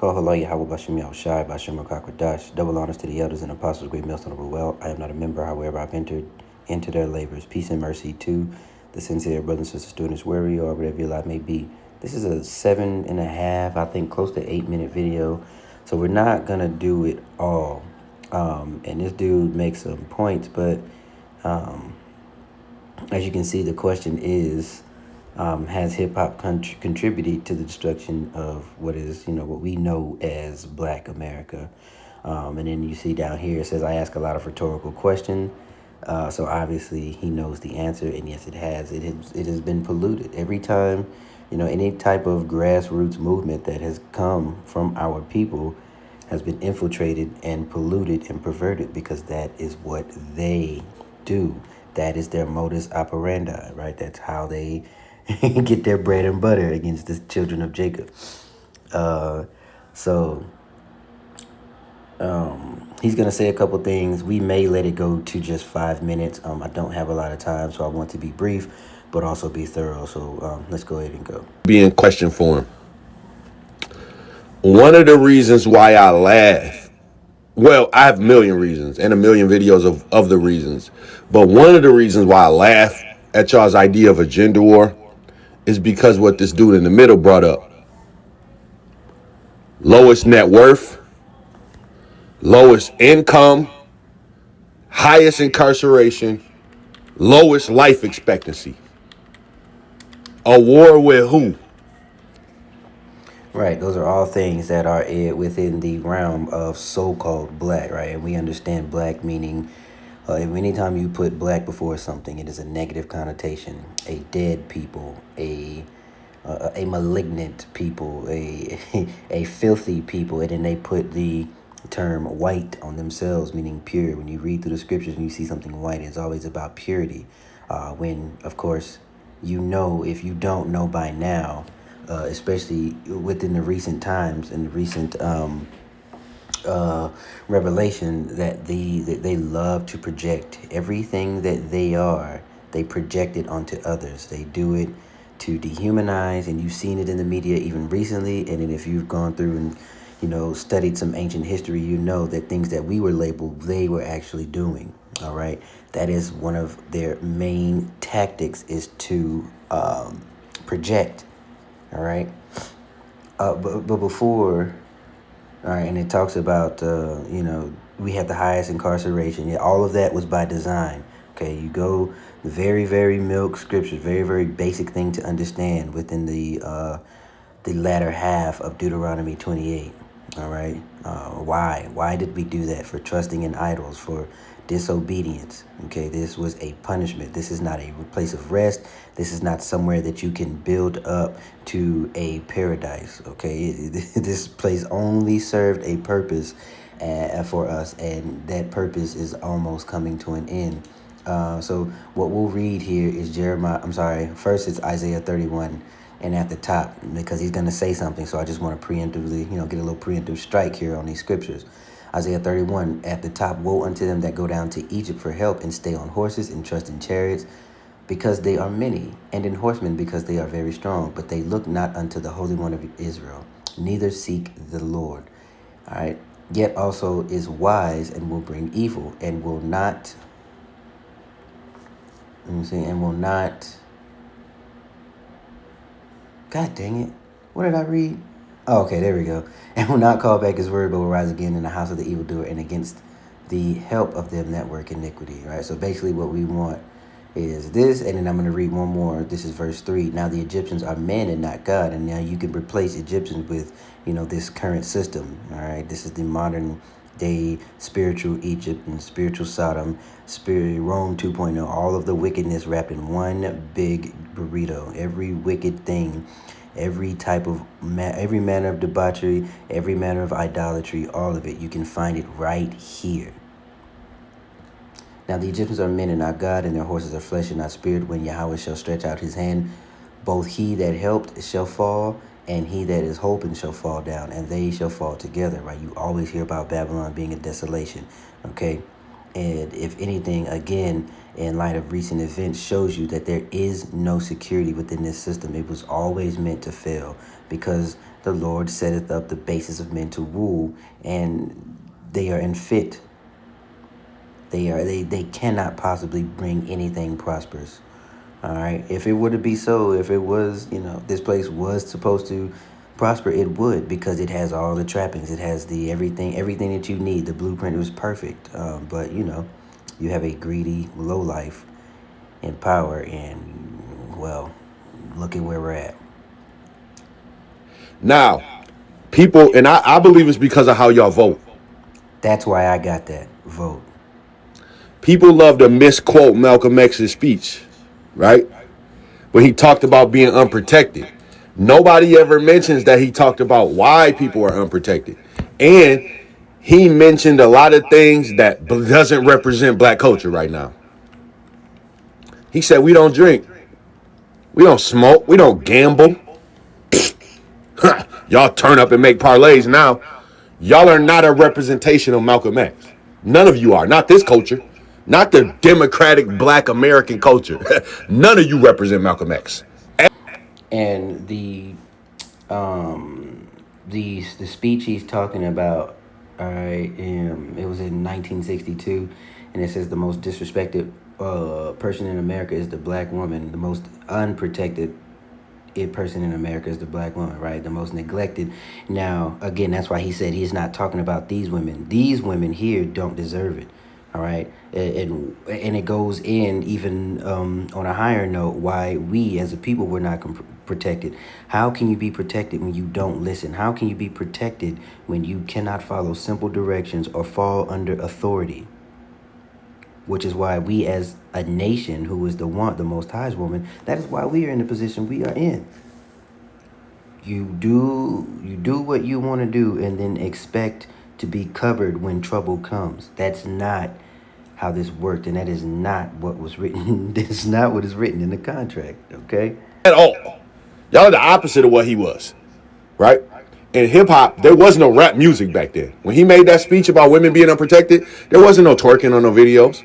Kohala Yahweh Bashim Yahushai Bashim Kakwadash. Double honors to the elders and apostles, great millstone of well. I am not a member, however, I've entered into their labors. Peace and mercy to the sincere brothers and sisters, students, wherever you are, whatever your life may be. This is a 7.5, I think close to 8 minute video. So we're not gonna do it all. And this dude makes some points, but as you can see, the question is, has hip hop contributed to the destruction of what is, what we know as Black America? And then you see down here, it says, I ask a lot of rhetorical questions. So obviously he knows the answer, and yes, it has. It has been polluted. Every time, any type of grassroots movement that has come from our people has been infiltrated and polluted and perverted, because that is what they do. That is their modus operandi, right? That's how they get their bread and butter against the children of Jacob. He's going to say a couple things. We may let it go to just 5 minutes. I don't have a lot of time, so I want to be brief, but also be thorough. So let's go ahead and go. Be in question form. One of the reasons why I laugh, well, I have a million reasons and a million videos of the reasons, but one of the reasons why I laugh at y'all's idea of a gender war is because what this dude in the middle brought up. Lowest net worth, lowest income, highest incarceration, lowest life expectancy. A war with who? Right, those are all things that are within the realm of so-called Black, right? And we understand Black meaning, anytime you put Black before something, it is a negative connotation. A dead people, a malignant people, a filthy people, and then they put the term white on themselves, meaning pure. When you read through the scriptures and you see something white, it's always about purity. When, of course, if you don't know by now, especially within the recent times and the recent revelation, that they love to project everything that they are. They project it onto others. They do it to dehumanize, and you've seen it in the media even recently. And then if you've gone through and studied some ancient history, you know that things that we were labeled, they were actually doing. All right, that is one of their main tactics, is to project. All right, but before, all right, and it talks about we had the highest incarceration. Yeah, all of that was by design. Okay, you go the very, very milk scriptures, very, very basic thing to understand within the latter half of Deuteronomy 28. All right, why did we do that? For trusting in idols, for disobedience. Okay, this was a punishment. This is not a place of rest. This is not somewhere that you can build up to a paradise. Okay, this place only served a purpose for us, and that purpose is almost coming to an end. So what we'll read here is first it's Isaiah 31, and at the top, because he's going to say something, so I just want to preemptively, get a little preemptive strike here on these scriptures. Isaiah 31, at the top, woe unto them that go down to Egypt for help, and stay on horses, and trust in chariots, because they are many, and in horsemen, because they are very strong. But they look not unto the Holy One of Israel, neither seek the Lord. All right. Yet also is wise, and will bring evil, and will not, God dang it. What did I read? Oh, okay, there we go. And will not call back his word, but will rise again in the house of the evildoer, and against the help of them that work iniquity. Right? So basically what we want is this, and then I'm going to read one more. This is verse 3. Now the Egyptians are men and not God, and now you can replace Egyptians with, this current system. All right, this is the modern day spiritual Egypt and spiritual Sodom, Rome 2.0, all of the wickedness wrapped in one big burrito. Every wicked thing, every type of every manner of debauchery, every manner of idolatry, all of it, you can find it right here. Now the Egyptians are men and not God, and their horses are flesh and not spirit. When Yahweh shall stretch out his hand, both he that helped shall fall, and he that is hoping shall fall down, and they shall fall together. Right? You always hear about Babylon being a desolation. Okay, and if anything, again, in light of recent events, shows you that there is no security within this system. It was always meant to fail, because the Lord setteth up the basis of men to rule, and they are unfit. They cannot possibly bring anything prosperous. All right. If it were to be so, if it was, this place was supposed to prosper, it would, because it has all the trappings. It has the everything that you need. The blueprint was perfect. But you have a greedy low life in power, and well, look at where we're at. Now, people, and I believe it's because of how y'all vote. That's why I got that vote. People love to misquote Malcolm X's speech, right? When he talked about being unprotected. Nobody ever mentions that he talked about why people are unprotected. And he mentioned a lot of things that doesn't represent black culture right now. He said we don't drink, we don't smoke, we don't gamble. Y'all turn up and make parlays now. Y'all are not a representation of Malcolm X. None of you are. Not this culture. Not the democratic black American culture. None of you represent Malcolm X. And the speech he's talking about, all right, it was in 1962, and it says the most disrespected person in America is the black woman. The most unprotected person in America is the black woman, right? The most neglected. Now, again, that's why he said he's not talking about these women. These women here don't deserve it. All right, and it goes in even on a higher note why we as a people were not protected. How can you be protected when you don't listen? How can you be protected when you cannot follow simple directions or fall under authority? Which is why we as a nation who is the Most High's woman, that is why we are in the position we are in. You do what you want to do and then expect to be covered when trouble comes. That's not how this worked, and that is not what was written. This is not what is written in the contract, okay? At all. Y'all are the opposite of what he was, right? In hip hop, there was no rap music back then. When he made that speech about women being unprotected, there wasn't no twerking on no videos.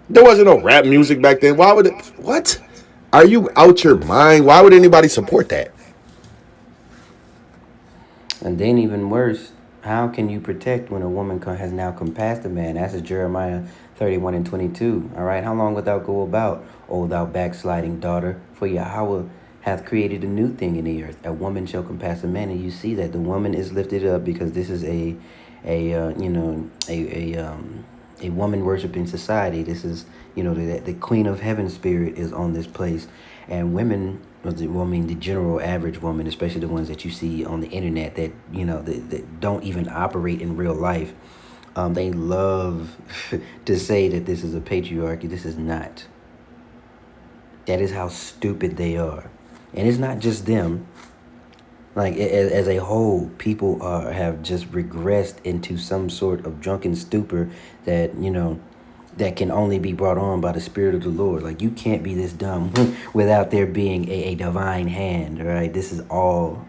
There wasn't no rap music back then. Why would it? What? Are you out your mind? Why would anybody support that? And then even worse, how can you protect when a woman has now compassed a man? That's Jeremiah 31 and 22. All right. How long wilt thou go about, O thou backsliding daughter? For Yahweh hath created a new thing in the earth. A woman shall compass a man. And you see that the woman is lifted up because this is a woman worshiping society. This is, the Queen of Heaven spirit is on this place. And women, the general average woman, especially the ones that you see on the internet that, that don't even operate in real life, they love to say that this is a patriarchy. This is not. That is how stupid they are. And it's not just them. Like, as a whole, people have just regressed into some sort of drunken stupor that, that can only be brought on by the Spirit of the Lord. Like, you can't be this dumb without there being a divine hand, right? This is all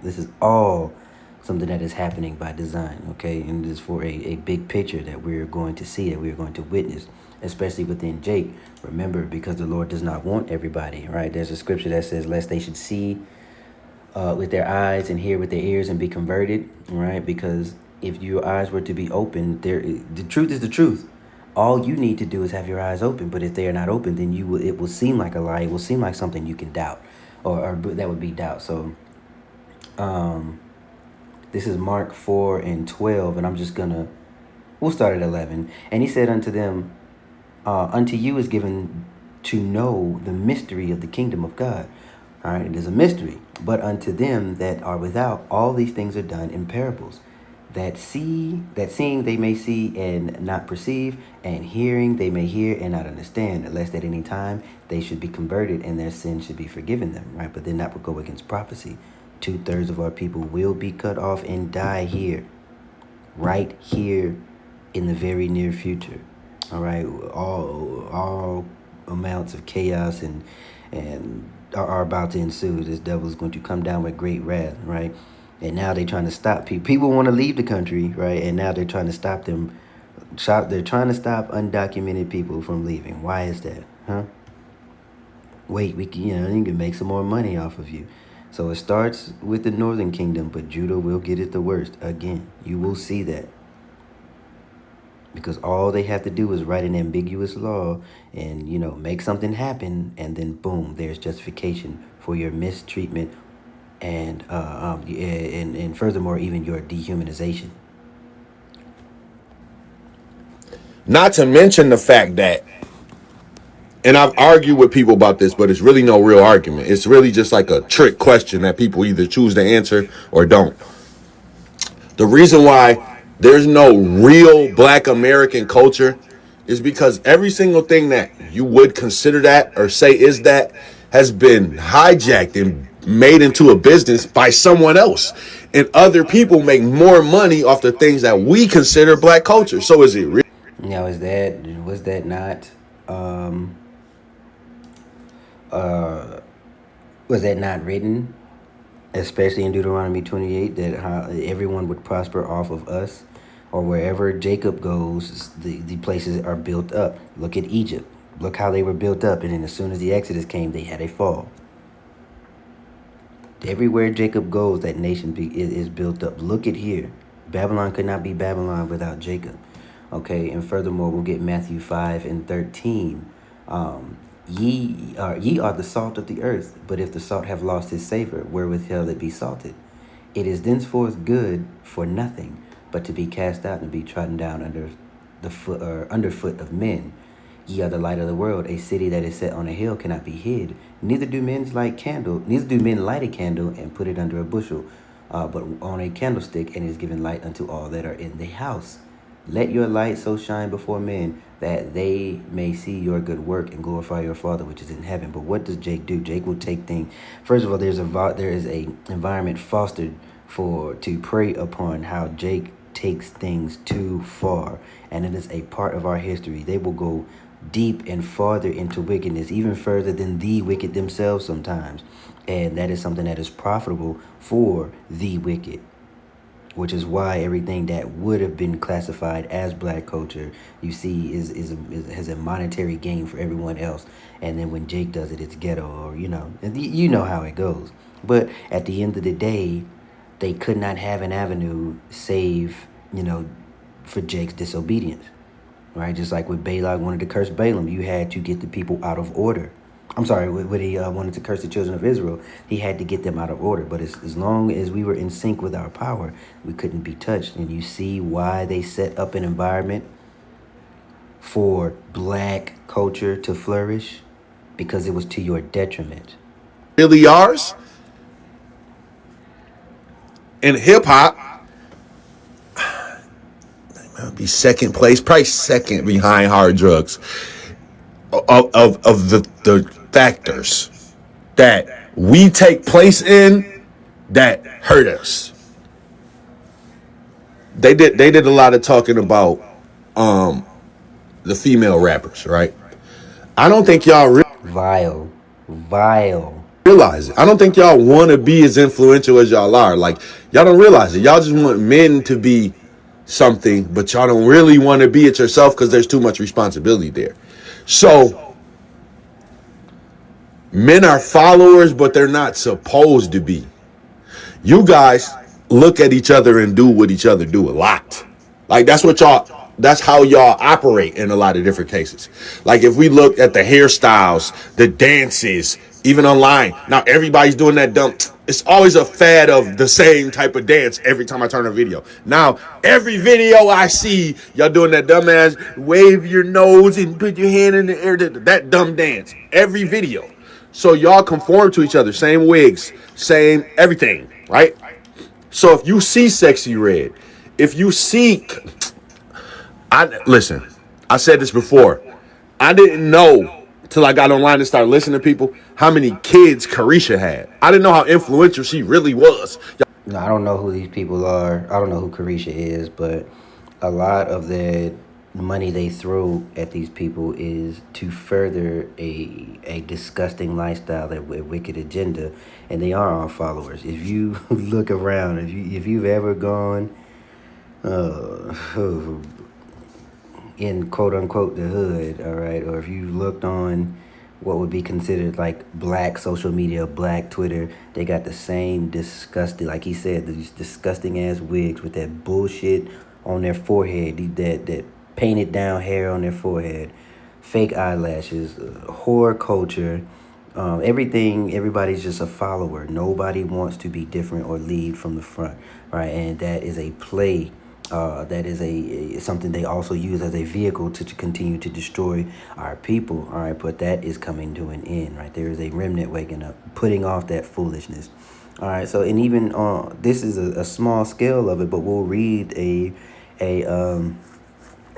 something that is happening by design, okay? And it is for a big picture that we're going to see, that we're going to witness, especially within Jake. Remember, because the Lord does not want everybody, right? There's a scripture that says, lest they should see with their eyes and hear with their ears and be converted, right? Because if your eyes were to be open, the truth is the truth. All you need to do is have your eyes open. But if they are not open, then it will seem like a lie. It will seem like something you can doubt, or that would be doubt. So, this is Mark 4 and 12, and we'll start at 11. And he said unto them, unto you is given to know the mystery of the kingdom of God. All right, it is a mystery. But unto them that are without, all these things are done in parables, that seeing they may see and not perceive, and hearing they may hear and not understand, lest at any time they should be converted and their sins should be forgiven them, right? But then that would go against prophecy. 2/3 of our people will be cut off and die here, right here in the very near future. All right, all amounts of chaos and are about to ensue. This devil is going to come down with great wrath, right? And now they're trying to stop people. People want to leave the country, right? And now they're trying to stop them. They're trying to stop undocumented people from leaving. Why is that, huh? Wait, you can make some more money off of you. So it starts with the northern kingdom, but Judah will get it the worst. Again, you will see that. Because all they have to do is write an ambiguous law and, make something happen, and then boom, there's justification for your mistreatment and furthermore, even your dehumanization. Not to mention the fact that, and I've argued with people about this, but it's really no real argument. It's really just like a trick question that people either choose to answer or don't. The reason why there's no real Black American culture is because every single thing that you would consider that or say is that has been hijacked and made into a business by someone else. And other people make more money off the things that we consider Black culture. So is it real? Now, was that not written, especially in Deuteronomy 28, that how everyone would prosper off of us, or wherever Jacob goes, the places are built up. Look at Egypt. Look how they were built up, and then as soon as the Exodus came, they had a fall. Everywhere Jacob goes, that nation is built up. Look at here. Babylon could not be Babylon without Jacob. Okay, and furthermore, we'll get Matthew 5 and 13. Ye are the salt of the earth, but if the salt have lost its savor, wherewith shall it be salted? It is thenceforth good for nothing, but to be cast out and be trodden down under the foot or underfoot of men. Ye are the light of the world. A city that is set on a hill cannot be hid. Neither do men light a candle and put it under a bushel, but on a candlestick, and it is given light unto all that are in the house. Let your light so shine before men that they may see your good work and glorify your Father which is in heaven. But what does Jake do? Jake will take things. First of all, there is a environment fostered to prey upon how Jake takes things too far, and it is a part of our history. They will go deep and farther into wickedness, even further than the wicked themselves sometimes, and that is something that is profitable for the wicked. Which is why everything that would have been classified as Black culture, you see, has a monetary gain for everyone else. And then when Jake does it, it's ghetto, or you know how it goes. But at the end of the day, they could not have an avenue save, for Jake's disobedience, right? Just like with Balak wanted to curse Balaam, you had to get the people out of order. I'm sorry, when he wanted to curse the children of Israel, he had to get them out of order. But as long as we were in sync with our power, we couldn't be touched. And you see why they set up an environment for Black culture to flourish? Because it was to your detriment. Really ours? In hip hop, be second place, probably second behind hard drugs of the factors that we take place in that hurt us. They did a lot of talking about the female rappers, right? I don't think y'all Vile. realize it. I don't think y'all want to be as influential as y'all are. Like, y'all don't realize it. Y'all just want men to be something, but y'all don't really want to be it yourself because there's too much responsibility there. So men are followers, but they're not supposed to be. You guys look at each other and do what each other do a lot. Like, that's how y'all operate in a lot of different cases. Like, if we look at the hairstyles, the dances, even online, now everybody's doing that dumb. It's always a fad of the same type of dance every time I turn a video. Now, every video I see, y'all doing that dumbass wave your nose and put your hand in the air, that dumb dance. Every video. So y'all conform to each other, same wigs, same everything, right? So if you see Sexy Red, if you see, listen, I said this before. I didn't know till I got online and started listening to people how many kids Carisha had. I didn't know how influential she really was. No, I don't know who these people are. I don't know who Carisha is, but a lot of the money they throw at these people is to further a disgusting lifestyle, a wicked agenda, and they are our followers. If you look around, if you've ever gone in quote unquote the hood, all right, or if you looked on what would be considered like black social media, black Twitter. They got the same disgusting, like he said, these disgusting ass wigs with that bullshit on their forehead, that painted down hair on their forehead, fake eyelashes, whore culture, everything. Everybody's just a follower. Nobody wants to be different or lead from the front, right? And that is a play. That is something they also use as a vehicle to continue to destroy our people. All right, but that is coming to an end, right? There is a remnant waking up, putting off that foolishness. All right, so and even this is a small scale of it, but we'll read a um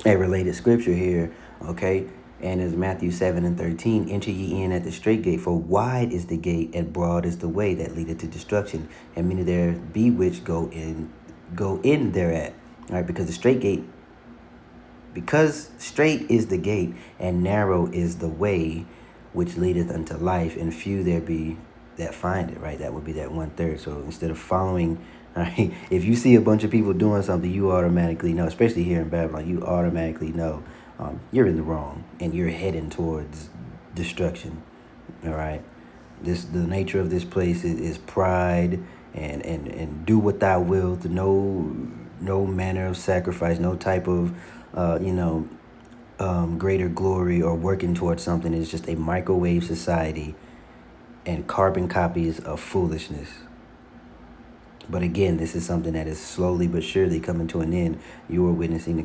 a related scripture here, okay? And it's Matthew 7:13. Enter ye in at the straight gate, for wide is the gate and broad is the way that leadeth to destruction, and many there be which go in thereat. All right, because straight is the gate and narrow is the way which leadeth unto life, and few there be that find it, right? That would be that 1/3. So instead of following, all right, if you see a bunch of people doing something, you automatically know, especially here in Babylon, you automatically know you're in the wrong and you're heading towards destruction. All right, the nature of this place is pride and do what thou wilt. No manner of sacrifice, no type of greater glory or working towards something. It's just a microwave society and carbon copies of foolishness. But again, this is something that is slowly but surely coming to an end. You are witnessing the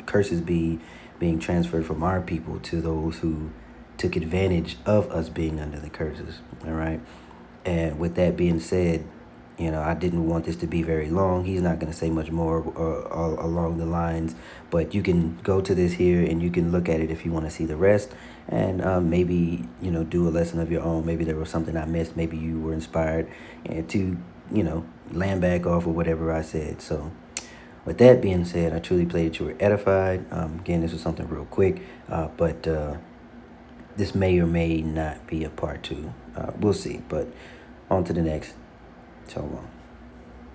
curses being transferred from our people to those who took advantage of us being under the curses. All right. And with that being said, I didn't want this to be very long. He's not going to say much more along the lines, but you can go to this here and you can look at it if you want to see the rest, and maybe do a lesson of your own. Maybe there was something I missed. Maybe you were inspired and to land back off of whatever I said. So with that being said, I truly pray that you were edified. Again, this was something real quick, but this may or may not be a part 2. We'll see. But on to the next. So long.